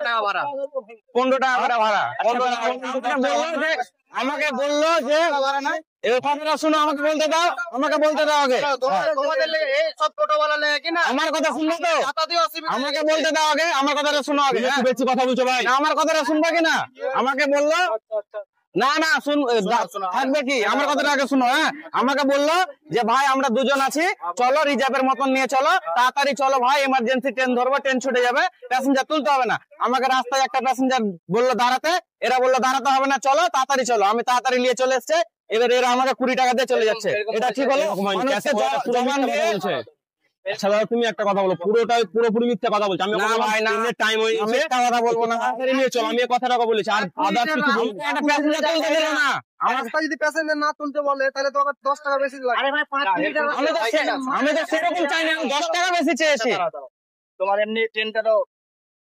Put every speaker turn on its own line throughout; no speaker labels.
টাকা ভাড়া
15 টাকা করে ভাড়া। আমাকে বললো যে এবার কথাটা শুনো, আমাকে বলতে দাও, আমাকে বলতে দাও আগে।
তোমাদের এই সব টোটোওয়ালা লেগে কিনা
আমার কথা শুনবে তো? আমাকে বলতে দাও আগে, আমার কথাটা শোনো আগে। বেশি কথা বলছো ভাই, আমার কথাটা শুনবে কিনা? আমাকে বললো না না থাকবে কি, আমার কথাটা আগে শুনো। হ্যাঁ, আমাকে বললো যে ভাই আমরা দুজন আছি, চলো রিজার্ভের মতন নিয়ে চলো, তাড়াতাড়ি চলো ভাই, এমার্জেন্সি ট্রেন ধরবো, ট্রেন ছুটে যাবে, প্যাসেঞ্জার তুলতে হবে না। আমাকে রাস্তায় একটা প্যাসেঞ্জার বললো দাঁড়াতে, এরা বললো দাঁড়াতে হবে না, চলো তাড়াতাড়ি চলো। আমি তাড়াতাড়ি নিয়ে চলে এসছে, এবার এরা আমাকে 20 টাকা দিয়ে চলে যাচ্ছে। এটা ঠিক হলো? জবান দিয়ে
আচ্ছা দাদা, তুমি একটা কথা বলো, পুরোপুরি মিথ্যা কথা বলছো। আমি টাইম হয়ে গেছে,
কথা বলবো না।
নিয়ে চলো, আমি এই কথাটা বলেছি। আর আদার্স কিছু
একটা প্যাসেঞ্জার তুলতে দিল না।
যদি প্যাসেঞ্জার না তুলতে বলে তাহলে তো 10 টাকা বেশি লাগে। আরে ভাই 5 মিনিটের
আমি তো সেরকম চাই না, 10 টাকা বেশি চেয়েছি।
তোমার এমনি ট্রেনটারও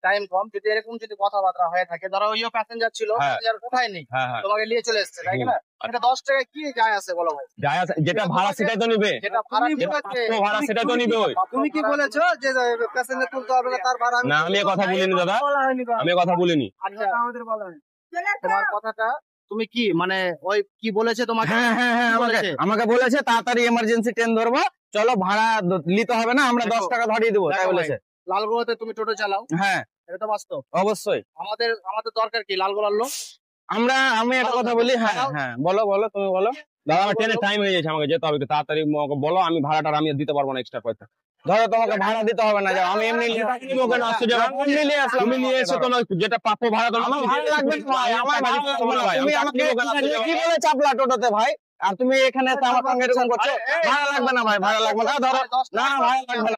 টাইম কম, যদি এরকম যদি কথাবার্তা হয়ে থাকে, ধরো ওইও প্যাসেঞ্জার ছিল, প্যাসেঞ্জার উঠায়নি, তোমাকে নিয়ে চলে এসেছে, তাই না? এটা 10 টাকা কি যায় আছে বলো ভাই?
যায় আছে, যেটা ভাড়া সেটাই তো নিবে,
যেটা ভাড়া
ভাড়া সেটাই তো নিবে।
তুমি কি বলেছো যে প্যাসেঞ্জার তুলতে হবে না, তার ভাড়া?
না, আমি কথা বলিনি দাদা, আমি কথা বলিনি।
আচ্ছা আমাদের বলা হয় তোমার কথাটা তুমি কি মানে ওই কি বলেছে তোমাকে?
হ্যাঁ হ্যাঁ হ্যাঁ, আমাকে বলেছে তাড়াতাড়ি এমার্জেন্সি ট্রেন ধরবো, চলো ভাড়া নিতে হবে না, আমরা 10 টাকা ধরিয়ে দেবো, তাই বলেছে।
লালগোলাতে তুমি টোটো চালাও?
হ্যাঁ,
এটা তো বাস্তব।
অবশ্যই।
আমাদের দরকার কি লালগোলার লোক?
আমি একটা কথা বলি। হ্যাঁ হ্যাঁ, বলো তুমি বলো।
দাদা আমার ট্রেনের টাইম হয়ে গেছে, আমাকে যেতে হবে, তাড়াতাড়ি বলো, আমি ভাড়াটা আমি দিতে পারবো না এক্সট্রা পয়সা।
ধরো তোমাকে ভাড়া দিতে হবে না, যাও, আমি এমনি
তুমি নিয়ে এসে তোমার যেটা প্রাপ্য ভাড়া,
আমার ভালো লাগবে না ভাই, আমার ভালো লাগবে না। তুমি আমাকে কি বলে চাপলা টোটোতে ভাই, আর তুমি এখানে এসে আমার সঙ্গে এরকম করছো? ভাড়া লাগবে না ভাই, ভাড়া লাগবে না, ধরো না ভাড়া লাগবে না।